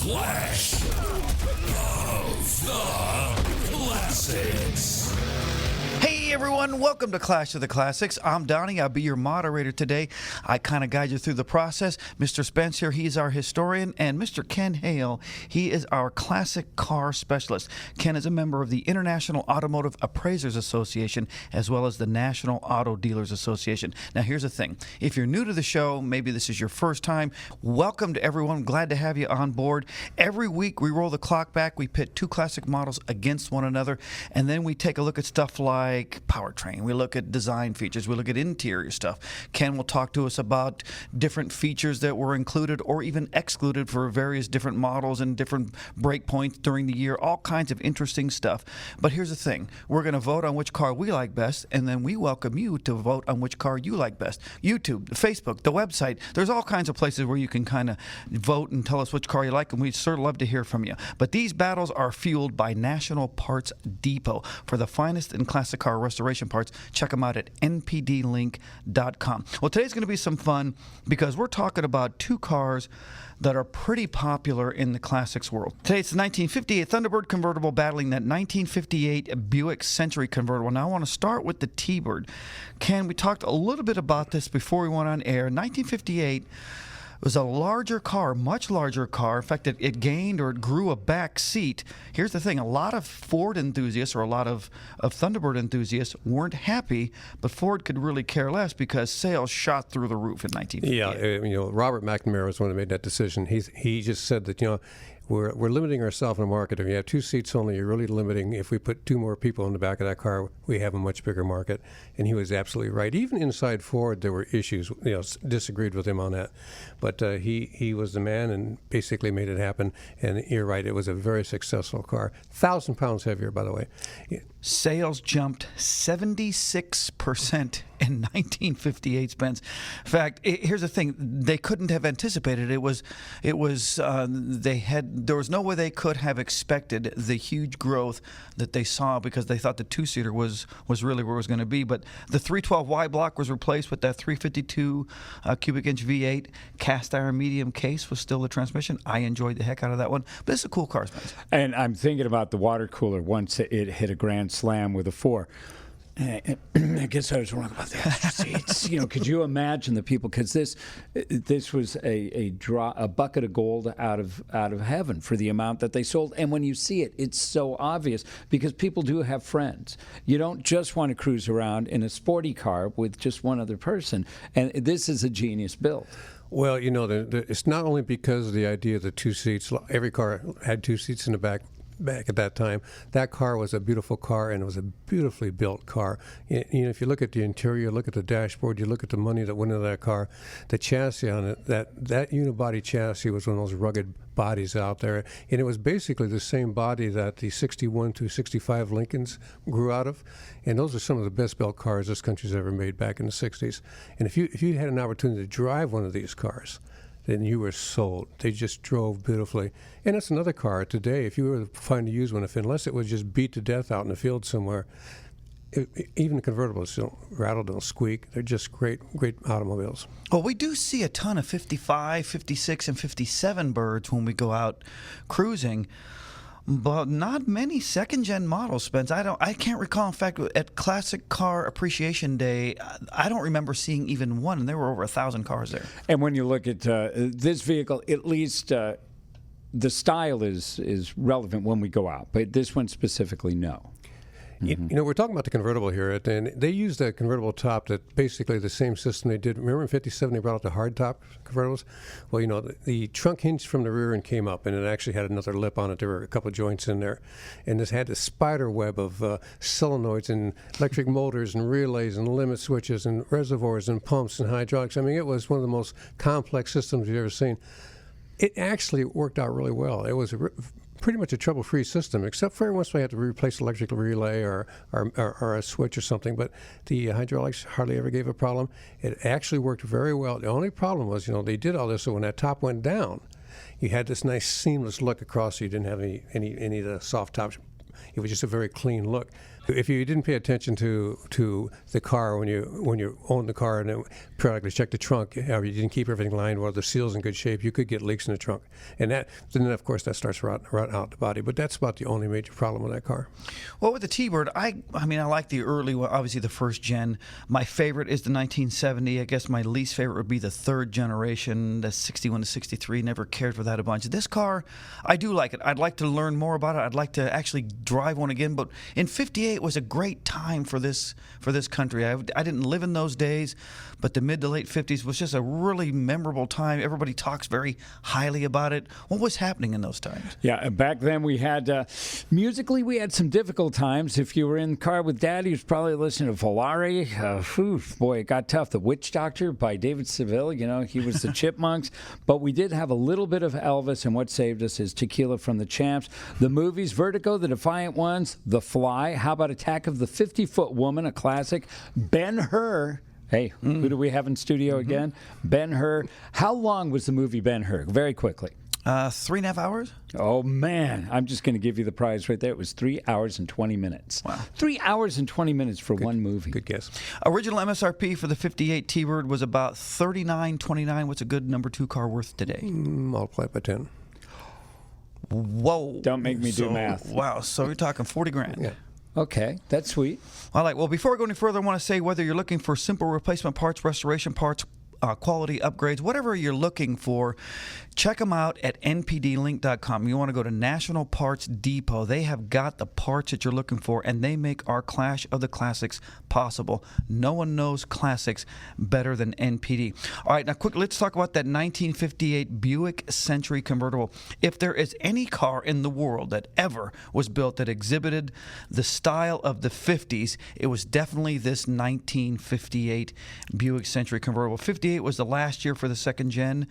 Clash of the Classics. Hey everyone, welcome to Clash of the Classics. I'm Donnie, I'll be your moderator today. I kind of guide you through the process. Mr. Spence here, he's our historian, and Mr. Ken Hale, he is our classic car specialist. Ken is a member of the International Automotive Appraisers Association, as well as the National Auto Dealers Association. Now here's the thing, if you're new to the show, maybe this is your first time, welcome to everyone, glad to have you on board. Every week we roll the clock back, we pit two classic models against one another, and then we take a look at stuff like powertrain. We look at design features. We look at interior stuff. Ken will talk to us about different features that were included or even excluded for various different models and different breakpoints during the year. All kinds of interesting stuff. But here's the thing. We're going to vote on which car we like best, and then we welcome you to vote on which car you like best. YouTube, Facebook, the website. There's all kinds of places where you can kind of vote and tell us which car you like, and we'd sure love to hear from you. But these battles are fueled by National Parts Depot. For the finest in classic car restoration parts, check them out at npdlink.com. Well, today's going to be some fun because we're talking about two cars that are pretty popular in the classics world. Today it's the 1958 Thunderbird convertible battling that 1958 Buick Century convertible. Now I want to start with the T-Bird. Ken, we talked a little bit about this before we went on air. 1958 was a larger car, much larger car. In fact, it gained or it grew a back seat. Here's the thing. A lot of Ford enthusiasts or a lot of Thunderbird enthusiasts weren't happy, but Ford could really care less because sales shot through the roof in 1958. Yeah, Robert McNamara was the one who made that decision. He just said that, we're limiting ourselves in the market. If you have two seats only, you're really limiting. If we put two more people in the back of that car, we have a much bigger market. And he was absolutely right. Even inside Ford, there were issues. Disagreed with him on that. But he was the man and basically made it happen. And you're right, it was a very successful car. 1,000 pounds heavier, by the way. Sales jumped 76% in 1958, Spence. In fact, here's the thing: they couldn't have anticipated it. There was no way they could have expected the huge growth that they saw because they thought the two-seater was really where it was going to be. But the 312Y block was replaced with that 352 cubic inch V8. Cast iron medium case was still the transmission. I enjoyed the heck out of that one. But it's a cool car, Spence. And I'm thinking about the water cooler once it hit a grand slam with a 4. I guess I was wrong about the extra seats. Could you imagine the people? Because this was a bucket of gold out of heaven for the amount that they sold. And when you see it, it's so obvious because people do have friends. You don't just want to cruise around in a sporty car with just one other person. And this is a genius build. Well, it's not only because of the idea of the two seats. Every car had two seats in the back at that time. That car was a beautiful car, and it was a beautifully built car. If you look at the interior, look at the dashboard, you look at the money that went into that car, the chassis on it, that unibody chassis was one of those rugged bodies out there, and it was basically the same body that the 61 to 65 Lincolns grew out of, and those are some of the best built cars this country's ever made back in the 60s. And if you had an opportunity to drive one of these cars, then you were sold. They just drove beautifully. And it's another car today. If you were to find a used one, unless it was just beat to death out in the field somewhere, even the convertibles don't rattle, don't squeak. They're just great automobiles. Well, we do see a ton of 55, 56, and 57 birds when we go out cruising. But not many second-gen models, Spence. I can't recall. In fact, at Classic Car Appreciation Day, I don't remember seeing even one, and there were over 1,000 cars there. And when you look at this vehicle, at least the style is relevant when we go out. But this one specifically, no. Mm-hmm. We're talking about the convertible here, and they used a convertible top that basically the same system they did. Remember in 57 they brought out the hard top convertibles? Well, the trunk hinged from the rear and came up, and it actually had another lip on it. There were a couple of joints in there. And this had a spider web of solenoids and electric motors and relays and limit switches and reservoirs and pumps and hydraulics. I mean, it was one of the most complex systems you've ever seen. It actually worked out really well. It was pretty much a trouble-free system, except for every once in a while you had to replace an electrical relay or a switch or something. But the hydraulics hardly ever gave a problem. It actually worked very well. The only problem was, they did all this, so when that top went down, you had this nice seamless look across. So you didn't have any of the soft tops. It was just a very clean look. If you didn't pay attention to the car when you owned the car and then periodically check the trunk, or you didn't keep everything lined or the seals in good shape, you could get leaks in the trunk, and then of course that starts rotting out the body. But that's about the only major problem with that car. Well, with the T-Bird, I mean, I like the early one, obviously the first gen. My favorite is the 1970. I guess my least favorite would be the third generation, the 61 to 63. Never cared for that a bunch. This car, I do like it. I'd like to learn more about it. I'd like to actually drive one again. But in '58 was a great time for this country. I didn't live in those days, but the mid to late '50s was just a really memorable time. Everybody talks very highly about it. What was happening in those times? Yeah, back then we had, musically, we had some difficult times. If you were in the car with Dad, he was probably listening to Volare. Boy, it got tough. The Witch Doctor by David Seville, he was the Chipmunks. But we did have a little bit of Elvis, and what saved us is Tequila from the Champs. The movies, Vertigo, The Defiant Ones, The Fly. How about Attack of the 50-Foot Woman, a classic? Ben-Hur. Hey, who do we have in studio again? Ben-Hur. How long was the movie Ben-Hur? Very quickly. 3.5 hours? Oh, man. I'm just going to give you the prize right there. It was 3 hours and 20 minutes. Wow. 3 hours and 20 minutes for one movie. Good guess. Original MSRP for the '58 T-Bird was about $39.29. What's a good number 2 car worth today? Multiply by 10. Whoa. Don't make me do math. Wow. So you're talking 40 grand. Yeah. Okay, that's sweet. All right. Well, before we go any further, I want to say whether you're looking for simple replacement parts, restoration parts, quality upgrades, whatever you're looking for, check them out at npdlink.com. You want to go to National Parts Depot. They have got the parts that you're looking for, and they make our Clash of the Classics possible. No one knows classics better than NPD. All right, now quick, let's talk about that 1958 Buick Century convertible. If there is any car in the world that ever was built that exhibited the style of the 50s, it was definitely this 1958 Buick Century convertible. 58 was the last year for the second gen.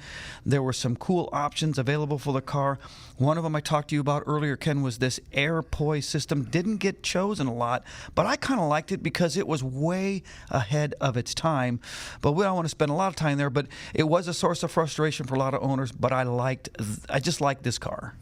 There were some cool options available for the car. One of them I talked to you about earlier, Ken, was this air poise system. Didn't get chosen a lot, but I kind of liked it because it was way ahead of its time. But we don't want to spend a lot of time there, but it was a source of frustration for a lot of owners, but I just liked this car.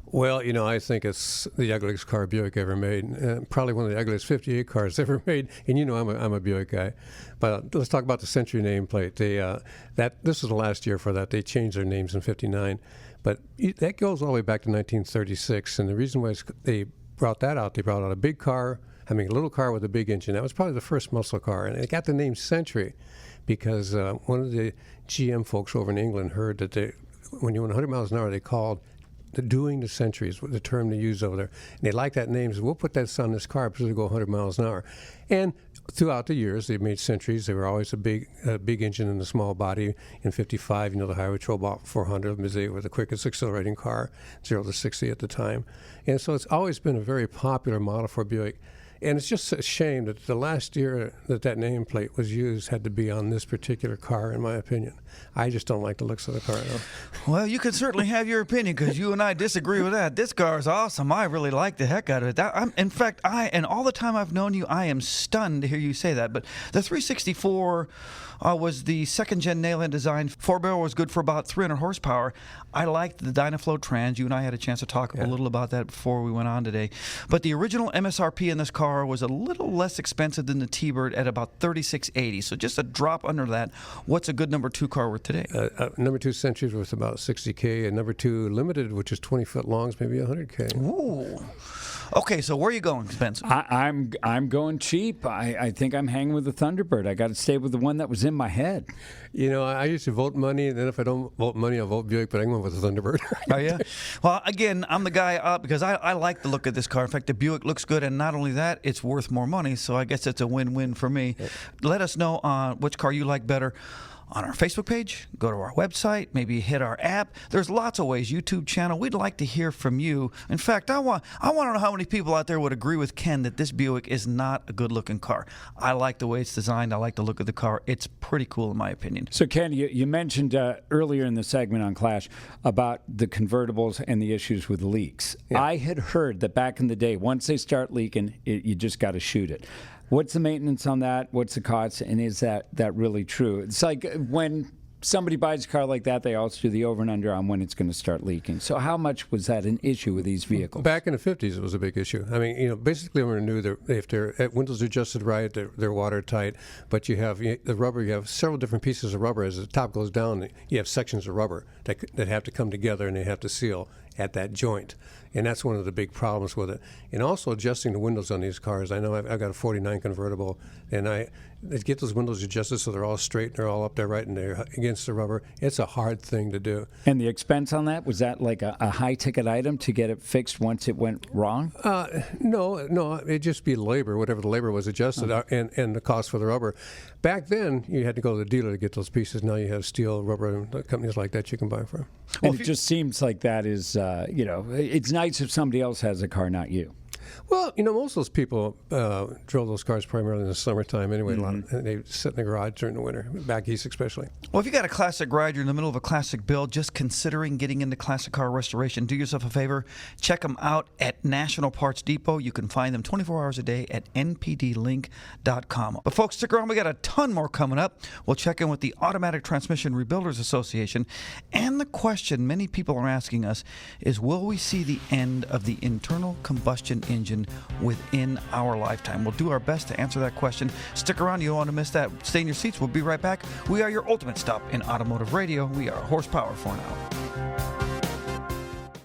Well, I think it's the ugliest car Buick ever made. Probably one of the ugliest 58 cars ever made. And I'm a Buick guy. But let's talk about the Century nameplate. This was the last year for that. They changed their names in '59. But that goes all the way back to 1936. And the reason why they brought that out, they brought out a big car, a little car with a big engine. That was probably the first muscle car. And it got the name Century because one of the GM folks over in England heard that when you went 100 miles an hour, they called doing the centuries, the term they use over there. And they like that name. So we'll put that on this car because it'll go 100 miles an hour. And throughout the years, they made centuries. They were always a big engine and a small body. In '55, the Highway Patrol bought 400 of them. They were the quickest accelerating car, 0 to 60 at the time. And so it's always been a very popular model for Buick. And it's just a shame that the last year that nameplate was used had to be on this particular car, in my opinion. I just don't like the looks of the car, though. Well, you can certainly have your opinion because you and I disagree with that. This car is awesome. I really like the heck out of it. In fact, and all the time I've known you, I am stunned to hear you say that. But the 364 was the second-gen Neyland design. 4-barrel was good for about 300 horsepower. I liked the Dynaflow trans. You and I had a chance to talk a little about that before we went on today. But the original MSRP in this car was a little less expensive than the T-Bird at about $36.80. So just a drop under that. What's a good number 2 car worth today? Number 2 Century was about $60K, and number 2 Limited, which is 20 foot long, is maybe $100K. Ooh. Okay, so where are you going, Spencer? I'm going cheap. I think I'm hanging with the Thunderbird. I got to stay with the one that was in my head. I used to vote money, and then if I don't vote money, I'll vote Buick, but I'm going with the Thunderbird. Oh, yeah? Well, again, I'm the guy because I like the look of this car. In fact, the Buick looks good, and not only that, it's worth more money, so I guess it's a win-win for me. Yeah. Let us know which car you like better on our Facebook page, go to our website, maybe hit our app. There's lots of ways. YouTube channel. We'd like to hear from you. In fact, I want to know how many people out there would agree with Ken that this Buick is not a good-looking car. I like the way it's designed. I like the look of the car. It's pretty cool, in my opinion. So, Ken, you mentioned earlier in the segment on Clash about the convertibles and the issues with leaks. Yeah. I had heard that back in the day, once they start leaking, you just got to shoot it. What's the maintenance on that? What's the cost? And is that really true? It's like when somebody buys a car like that, they also do the over and under on when it's going to start leaking. So how much was that an issue with these vehicles? Back in the 50s, it was a big issue. I mean, basically everyone knew that if their windows are adjusted right, they're watertight. But you have the rubber. You have several different pieces of rubber. As the top goes down, you have sections of rubber that have to come together and they have to seal at that joint. And that's one of the big problems with it. And also adjusting the windows on these cars. I know I've got a 49 convertible, and I get those windows adjusted so they're all straight and they're all up there right and they're against the rubber. It's a hard thing to do. And the expense on that, was that like a high-ticket item to get it fixed once it went wrong? No, it'd just be labor, whatever the labor was adjusted, and the cost for the rubber. Back then, you had to go to the dealer to get those pieces. Now you have steel, rubber, companies like that you can buy from. And it just seems like that is, it's nice if somebody else has a car, not you. Well, most of those people drove those cars primarily in the summertime anyway. A lot of, they sit in the garage during the winter, back east especially. Well, if you got a classic ride, you're in the middle of a classic build, just considering getting into classic car restoration, do yourself a favor. Check them out at National Parts Depot. You can find them 24 hours a day at npdlink.com. But folks, stick around. We got a ton more coming up. We'll check in with the Automatic Transmission Rebuilders Association. And the question many people are asking us is, will we see the end of the internal combustion engine within our lifetime? We'll do our best to answer that question. Stick around. You don't want to miss that. Stay in your seats. We'll be right back. We are your ultimate stop in automotive radio. We are Horsepower for now.